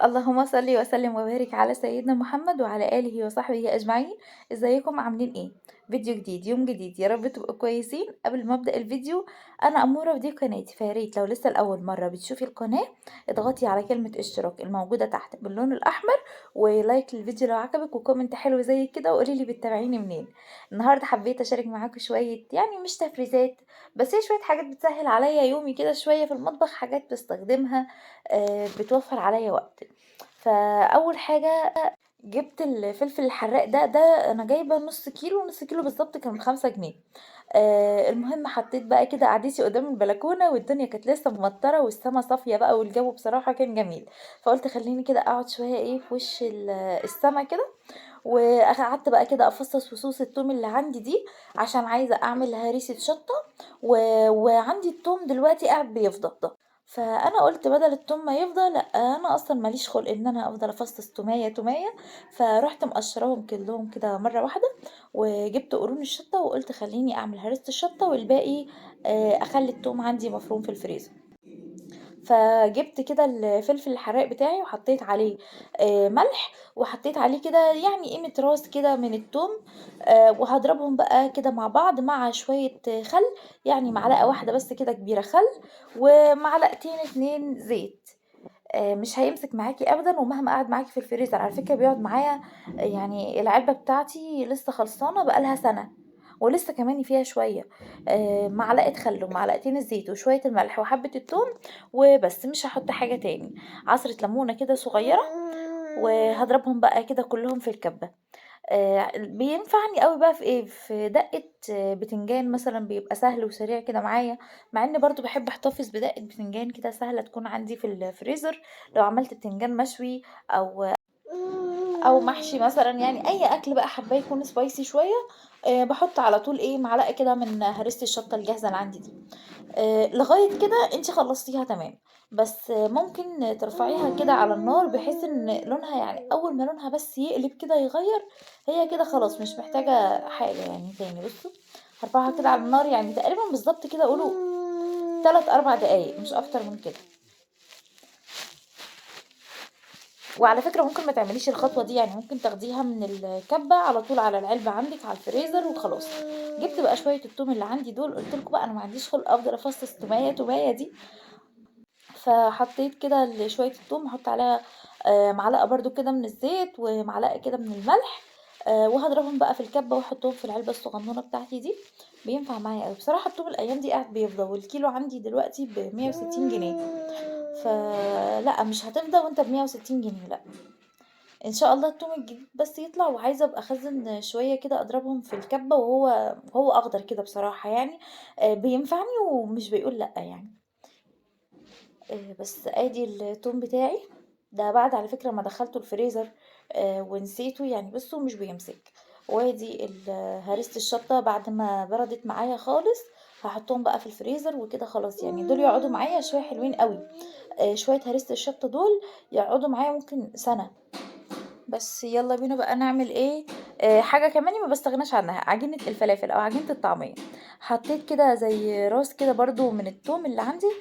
اللهم صل وسلم وبارك على سيدنا محمد وعلى آله وصحبه أجمعين. ازيكم عاملين ايه؟ فيديو جديد، يوم جديد، يا رب تبقوا كويسين. قبل ما ابدأ الفيديو، انا اموره ودي قناتي، فياريت لو لسه لاول مره بتشوفي القناه اضغطي على كلمه اشتراك الموجوده تحت باللون الاحمر، ولايك للفيديو لو عجبك، وكومنت حلو زي كده، وقولي لي بتتابعيني منين. النهارده حبيت اشارك معاكم شويه، يعني مش تفريزات، بس هي شويه حاجات بتسهل عليا يومي كده شويه في المطبخ، حاجات بستخدمها بتوفر عليا وقت. فاول حاجه جبت الفلفل الحراق ده انا جايبه نص كيلو، نص كيلو بالظبط، كان ب5 جنيه. المهم حطيت بقى كده قعدتي قدام البلكونه، والدنيا كانت لسه ممطره والسما صافيه بقى، والجو بصراحه كان جميل. فقلت خليني كده اقعد شويه ايه في وش السما كده. وقعدت بقى كده افصص فصوص التوم اللي عندي دي، عشان عايزه اعمل هريسه شطه. وعندي التوم دلوقتي قاعد بيفضى. فانا قلت بدل التوم ما يفضى، لا انا اصلا ماليش خلق ان انا افضل افصص توميه توميه. فرحت مقشراهم كلهم كده مره واحده، وجبت قرون الشطه، وقلت خليني اعمل هريسه الشطه، والباقي اخلي التوم عندي مفروم في الفريزر. فجبت كده الفلفل الحراق بتاعي، وحطيت عليه ملح، وحطيت عليه كده يعني قيمة راس كده من التوم. وهضربهم بقى كده مع بعض مع شوية خل، يعني معلقة واحدة بس كده كبيرة خل، ومعلقتين 2 زيت. مش هيمسك معاكي ابدا، ومهما قعد معاكي في الفريزر على فكرة بيقعد معايا. يعني العلبة بتاعتي لسه خلصانة بقالها سنة، ولسه كمان فيها شوية. معلقة خل ومعلقتين الزيت وشوية الملح وحبة التوم، وبس مش هحط حاجة تاني. عصرة ليمونة كده صغيرة، وهضربهم بقى كده كلهم في الكبة. بينفعني قوي بقى في ايه، في دقة بتنجان مثلا، بيبقى سهل وسريع كده معايا. مع اني برضو بحب احتفظ بدقة بتنجان كده سهلة تكون عندي في الفريزر، لو عملت بتنجان مشوي او محشي مثلا، يعني اي اكل بقى حباه يكون سبايسي شويه. بحط على طول ايه معلقه كده من هريسه الشطه الجاهزه اللي عندي دي. لغايه كده انتي خلصتيها تمام. بس ممكن ترفعيها كده على النار، بحيث ان لونها يعني اول ما لونها بس يقلب كده يغير، هي كده خلاص مش محتاجه حاجه يعني تاني. بصوا، هرفعها كده على النار يعني تقريبا بالظبط كده، قولوا 3 4 دقايق مش اكتر من كده. وعلى فكرة ممكن ما تعمليش الخطوة دي، يعني ممكن تاخديها من الكبة على طول على العلبة عندك على الفريزر وخلاص. جبت بقى شوية التوم اللي عندي دول، قلت لكم بقى انا ما عنديش خلق افضل افصص تومية تومية دي. فحطيت كده شوية التوم، احط عليها معلقة برضو كده من الزيت، ومعلقة كده من الملح. وهضربهم بقى في الكبة، واحطهم في العلبة الصغنونة بتاعتي دي. بينفع معايا قوي بصراحة. التوم الايام دي قاعد بيفضى، والكيلو عندي دلوقتي ب160 جنيه. فلا مش هتفضى وانت ب160 جنيه، لا. ان شاء الله التوم الجديد بس يطلع، وعايزه ابقى اخزن شويه كده اضربهم في الكبه، وهو اخضر كده بصراحه يعني. بينفعني ومش بيقول لا يعني. بس ادي التوم بتاعي ده بعد على فكره ما دخلته الفريزر ونسيته يعني، بصوا مش بيمسك. وادي هريسه الشطه بعد ما بردت معايا خالص، هحطهم بقى في الفريزر وكده خلاص، يعني دول يقعدوا معايا شويه حلوين قوي. شويه هريسه الشطه دول يقعدوا معايا ممكن سنه. بس يلا بينا بقى نعمل ايه. حاجة كمان ما بستغناش عنها، عجينة الفلافل او عجينة الطعمية. حطيت كده زي راس كده برضو من التوم اللي عندي.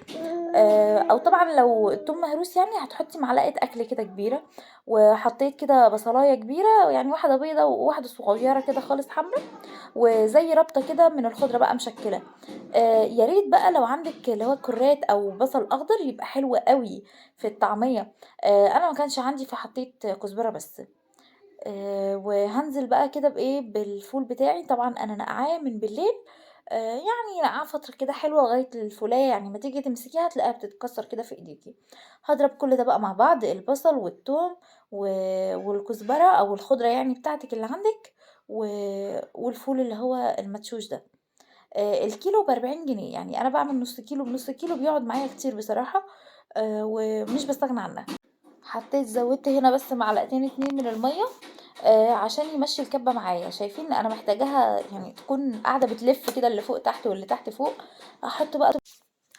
او طبعا لو التوم مهروس يعني هتحطي معلقة اكل كده كبيرة. وحطيت كده بصلاية كبيرة، يعني واحدة بيضة وواحدة صغيرة كده خالص حمرا، وزي ربطة كده من الخضرة بقى مشكلة. يا ريت بقى لو عندك اللي هو كرات او بصل اخضر يبقى حلو قوي في الطعمية. انا ما كانش عندي فحطيت كزبرة بس. وهانزل بقى كده بإيه، بالفول بتاعي، طبعًا أنا ناقعاه من بالليل. يعني ناقعاه فترة كده حلوة لغاية الفولاية، يعني أمّا تيجي تمسكيها تلاقيها بتتكسر كده في إيديكِ. هاضرب كل ده بقى مع بعض، البصل والتوم و والكزبرة أو الخضرة يعني بتاعتِك اللي عندِك، و والفول اللي هو المدشوش ده. الكيلو ب40 جنيه، يعني أنا باعمل نُص كيلو بنُص كيلو، بيقعد معايا كتير بصراحة. ومش باستغنى عنها. حطيت زوّدت هنا بس معلقتين 2 من المَيّة، عشان يمشّي الكبة معايا. شايفين أنا محتاجاها يعني تكون قاعدة بتلِف كده، اللي فوق تحت واللي تحت فوق. هاحط بقى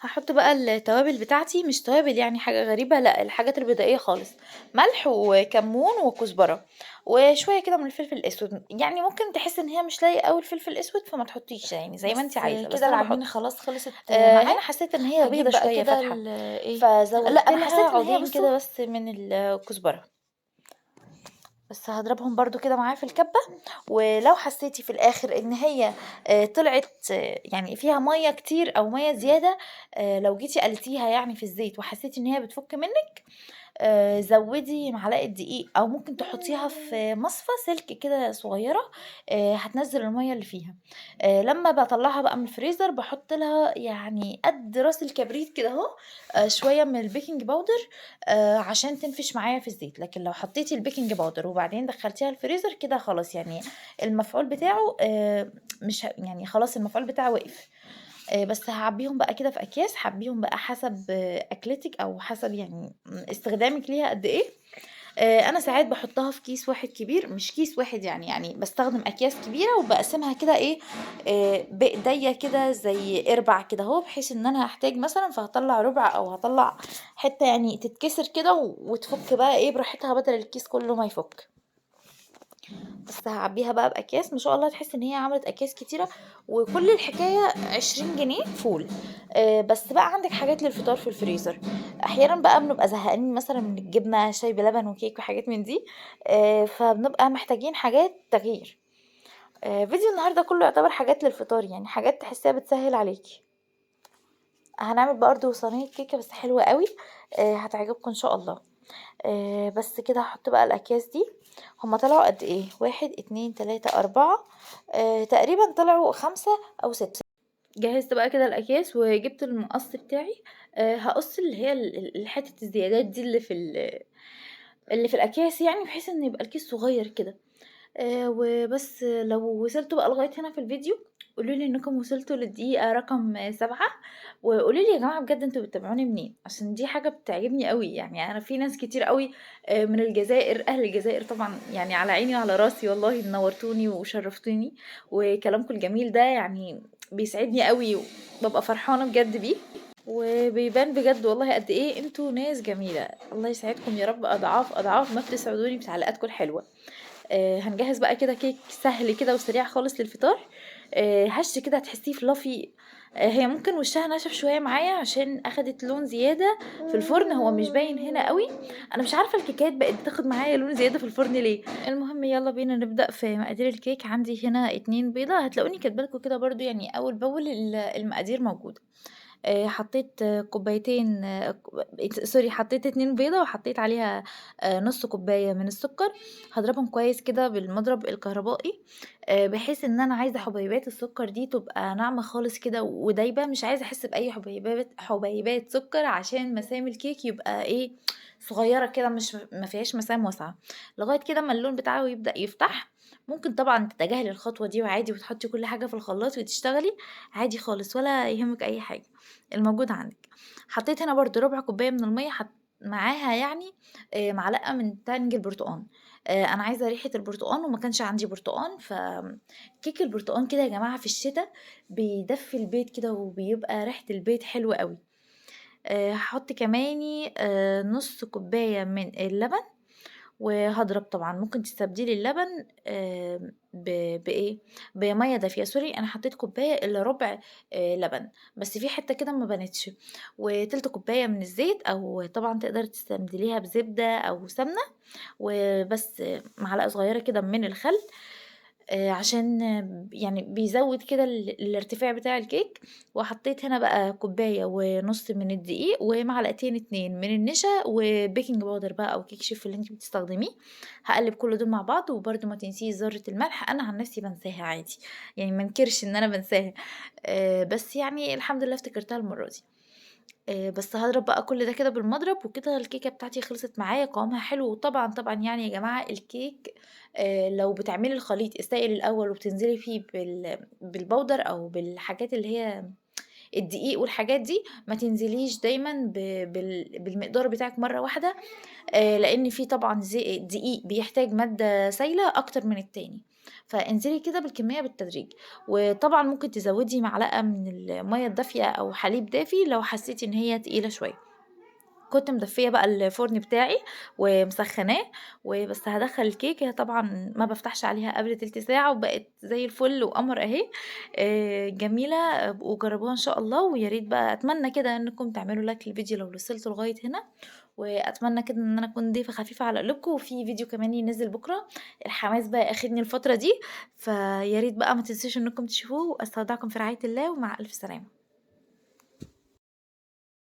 هاحط بقى التوابل بتاعتي، مش توابل يعني حاجة غريبة، لأ الحاجات البدائية خالص، ملح وكمون وكزبرة وشوية كده من الفلفل الأسود، يعني ممكن تحسي إن هي مش لايقة أوي الفلفل الأسود فما تحطيش يعني زي ما أنتِ بس عايزة، بس كده أنا العجينة باحط. خلاص خلصت معايا. هنا حسيت إن هي بيضة هاجيب بقى شوية كده فاتحة، إيه، لأ فزوّدت أنا لها حسيت إن هي عودين بُصّوا، كده بس من الكزبرة. بس هاضربهم برضه كده معاه في الكبة، ولو حسيتِ في الآخر إن هي طلعت يعني فيها مَيّة كتير أو مَيّة زيادة، لو جيتِ قليتيها يعني في الزيت وحسيتِ إن هي بتفُك منِّك، زوّدي معلقة دقيق أو ممكن تحطيها في مصفى سلك كده صغيرة، هتنزّل المَيّة اللي فيها. لمّا باطلّعها بقى من الفريزر باحط لها يعني قد راس الكبريت كده أهو، شوية من البيكنج باودر عشان تنفش معايا في الزيت، لكن لو حطيتِ البيكنج باودر وبعدين دخّلتيها الفريزر كده خلاص يعني المفعول بتاعه مش يعني خلاص المفعول بتاعه وقف. بس هاعبّيهم بقى كده في أكياس، هاعبّيهم بقى حسب أكلتِك أو حسب يعني استخدامِك ليها قد إيه. أنا ساعات باحطها في كيس واحد كبير، مش كيس واحد يعني باستخدم أكياس كبيرة وباقسمها كده إيه، بإيديّا كده زي إرباع كده أهو، بحيث إن أنا هاحتاج مثلًا فهاطلّع ربع أو هاطلّع حتّة يعني تتكسر كده وتفُك بقى إيه براحتها بدل الكيس كلّه ما يفُك. بس هاعبّيها بقى بأكياس ما شاء الله تحسّي إن هي عملت أكياس كتيرة، وكل الحكاية 20 جنيه فول. بس بقى عندِك حاجات للفطار في الفريزر، أحيانًا بقى بنبقى زهقانين مثلًا من الجبنة، شاي بلبن وكيك وحاجات من دي، فبنبقى محتاجين حاجات تغيير. فيديو النهارده كلّه يعتبر حاجات للفطار، يعني حاجات تحسّيها بتسهّل عليكِ. هنعمل برضه صينية كيكة بس حلوة أوي، هتعجبكم إن شاء الله. بس كده هاحط بقى الأكياس دي، هُم طلعوا قد إيه؟ 1، 2، 3، 4، تقريبًا طلعوا 5 أو 6. جهّزت بقى كده الأكياس وجِبت المقص بتاعي، هاقص اللي هي حتة الزيادات دي اللي في الأكياس يعني بحيث إن يبقى الكيس صغير كده. وبس لو وصلتوا بقى لغاية هنا في الفيديو قولوا لي إنكم وصلتوا للدقيقة رقم 7، وقولوا لي يا جماعة بجد أنتم بتتابعوني منين؟ عشان دي حاجة بتعجبني أوي، يعني أنا في ناس كتير أوي من الجزائر، أهل الجزائر طبعًا يعني على عيني وعلى راسي والله نورتوني وشرفتوني، وكلامكم الجميل ده يعني بيسعدني أوي وبابقى فرحانة بجد بيه، وبيبان بجد والله قد إيه أنتم ناس جميلة، الله يسعدكم يا رب أضعاف، أضعاف ما بتسعدوني بتعليقاتكم الحلوة. هنجهّز بقى كده كيك سهل كده وسريع خالص للفطار، هش كده هتحسّيه fluffy. هي ممكن وشّها نشف شوية معايا عشان أخدت لون زيادة في الفرن، هو مش باين هنا أوي، أنا مش عارفة الكيكات بقت بتاخد معايا لون زيادة في الفرن ليه. المهم يالّا بينا نبدأ في مقادير الكيك، عندي هنا 2 بيضة، هتلاقوني كاتبة لكم كده برضه يعني أول بأول المقادير موجودة. حطيت كوبايتين سوري حطيت 2 بيضة وحطيت عليها نُص كوباية من السكر، هاضربهم كويس كده بالمضرب الكهربائي، بحيث إن أنا عايزة حبيبات السكر دي تبقى ناعمة خالص كده ودايبة، مش عايزة أحس بأي حبيبات سكر عشان مسام الكيك يبقى إيه، صغيرة كده مش ما فيهاش مسام واسعة، لغاية كده أمّا اللون بتاعه يبدأ يفتح. ممكن طبعًا تتجاهلي الخطوة دي وعادي وتحطي كل حاجة في الخلاط وتشتغلي عادي خالص ولا يهمِك أي حاجة. الموجود عندِك. حطيت هنا برضه ربع كوباية من المَيّة معاها يعني معلقة من تلج البرتقان. أنا عايزة ريحة البرتقان وما كانش عندي برتقان، كيك البرتقان كده يا جماعة في الشتا بيدفّي البيت كده وبيبقى ريحة البيت حلوة أوي. هاحط كماني نُص كوباية من اللبن وهاضرب طبعًا، ممكن تستبدلي اللبن ب بإيه، بمَيّة دافية، سوري أنا حطيت كوباية إلا ربع لبن، بس في حتّة كده ما بانتش، وتِلت كوباية من الزيت أو طبعًا تقدري تستبدليها بزبدة أو سمنة، وبس معلقة صغيّرة كده من الخل. عشان يعني بيزوّد كده الارتفاع بتاع الكيك، وحطيت هنا بقى كوباية ونُص من الدقيق، ومعلقتين 2 من النشا، وبيكنج باودر بقى أو كيك شيف اللي أنتِ بتستخدميه، هاقلّب كل دول مع بعض، وبرضه ما تنسيش ذرة الملح، أنا عن نفسي بانساها عادي، يعني ما انكرش إن أنا بانساها، بس يعني الحمد لله افتكرتها المرّة دي. بس هاضرب بقى كل ده كده بالمضرب، وكده الكيكة بتاعتي خلصت معايا قوامها حلو، وطبعًا، طبعًا يعني يا جماعة الكيك لو بتعملي الخليط السائل الأول وبتنزلي فيه بالبودر أو بالحاجات اللي هي الدقيق والحاجات دي، ما تنزليش دايمًا بالمقدار بتاعِك مرّة واحدة، لإن في طبعًا دقيق بيحتاج مادة سايلة أكتر من التاني. فانزلي كده بالكمية بالتدريج، وطبعًا ممكن تزوّدي معلقة من المَيّة الدافية أو حليب دافي لو حسيتِ إن هي تقيلة شوية. كنت مدفية بقى الفرن بتاعي ومسخّناه، وبس هادخّل الكيك، هي طبعًا ما بافتحش عليها قبل تِلت ساعة وبقت زي الفل وقمر أهي، جميلة، ابقوا جرّبوها إن شاء الله، ويا ريت بقى أتمنى كده إنكم تعملوا like للفيديو لو وصلتوا لغاية هنا، وأتمنى كده إن أنا أكون ضيفة خفيفة على قلوبكم، وفي فيديو كمان ينزل بكرة، الحماس بقى آخدني الفترة دي، فيا ريت بقى ما تنسوش إنكم تشوفوه، وأستودعكم في رعاية الله، ومع ألف سلامة.